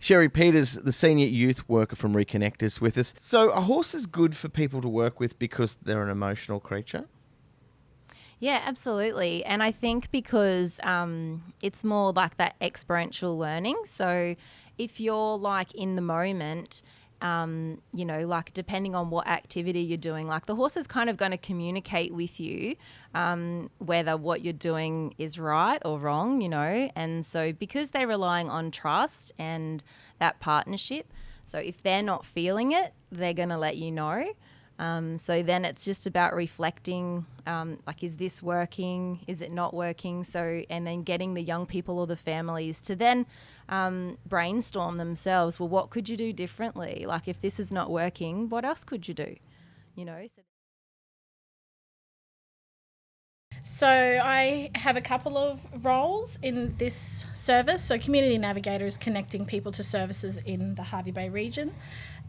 Sherry Peters, the senior youth worker from Reconnect, is with us. So a horse is good for people to work with because they're an emotional creature? Yeah, absolutely. And I think because it's more like that experiential learning. So if you're like in the moment, like depending on what activity you're doing, like the horse is kind of going to communicate with you whether what you're doing is right or wrong, And so because they're relying on trust and that partnership, so if they're not feeling it, they're going to let you know. So then it's just about reflecting, is this working? Is it not working? So, and then getting the young people or the families to then brainstorm themselves. Well, what could you do differently? Like if this is not working, what else could you do? So I have a couple of roles in this service. So Community Navigator is connecting people to services in the Hervey Bay region.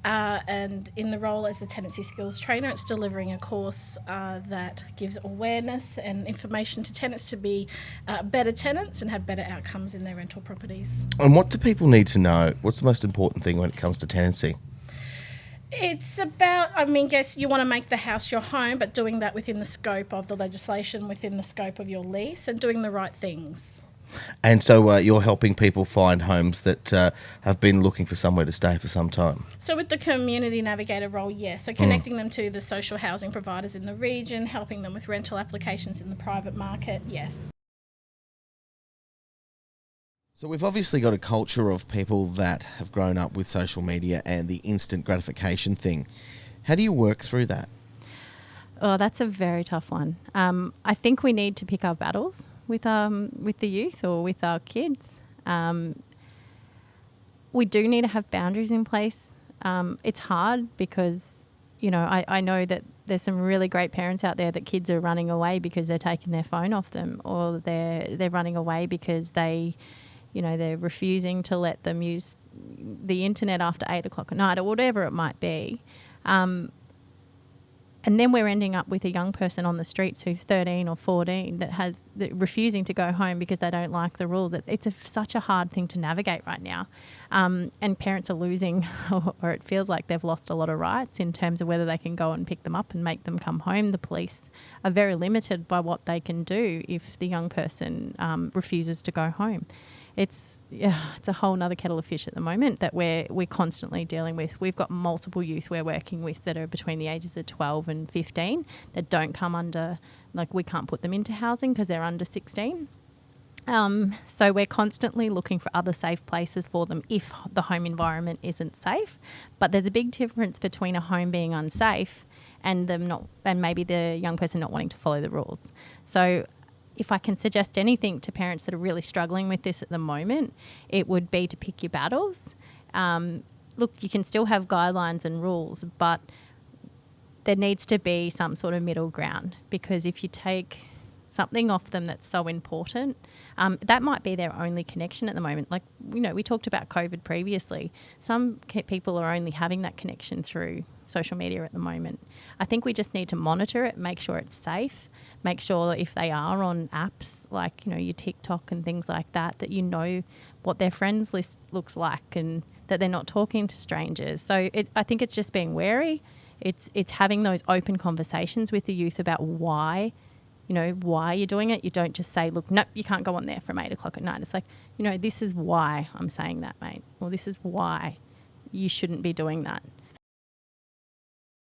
And in the role as the Tenancy Skills Trainer, it's delivering a course that gives awareness and information to tenants to be better tenants and have better outcomes in their rental properties. And what do people need to know? What's the most important thing when it comes to tenancy? It's about, guess you want to make the house your home, but doing that within the scope of the legislation, within the scope of your lease, and doing the right things. And so you're helping people find homes that have been looking for somewhere to stay for some time. So with the Community Navigator role, yes. So connecting them to the social housing providers in the region, helping them with rental applications in the private market, yes. So we've obviously got a culture of people that have grown up with social media and the instant gratification thing. How do you work through that? Oh, that's a very tough one. I think we need to pick our battles with the youth or with our kids. We do need to have boundaries in place. It's hard because, I know that there's some really great parents out there that kids are running away because they're taking their phone off them, or they're running away because they're refusing to let them use the internet after 8 o'clock at night or whatever it might be. And then we're ending up with a young person on the streets who's 13 or 14 that refusing to go home because they don't like the rules. It's such a hard thing to navigate right now. And parents are losing, or it feels like they've lost a lot of rights in terms of whether they can go and pick them up and make them come home. The police are very limited by what they can do if the young person refuses to go home. It's a whole nother kettle of fish at the moment that we're constantly dealing with. We've got multiple youth we're working with that are between the ages of 12 and 15 that don't come under, we can't put them into housing because they're under 16. So we're constantly looking for other safe places for them if the home environment isn't safe. But there's a big difference between a home being unsafe and maybe the young person not wanting to follow the rules. So if I can suggest anything to parents that are really struggling with this at the moment, it would be to pick your battles. Look, you can still have guidelines and rules, but there needs to be some sort of middle ground, because if you take something off them that's so important, that might be their only connection at the moment. We talked about COVID previously. Some people are only having that connection through social media at the moment. I think we just need to monitor it, make sure it's safe, make sure if they are on apps like, your TikTok and things like that, that what their friends list looks like and that they're not talking to strangers. So I think it's just being wary. It's having those open conversations with the youth about why you're doing it. You don't just say, look, nope, you can't go on there from 8 o'clock at night. It's like, this is why I'm saying that, mate. Or this is why you shouldn't be doing that.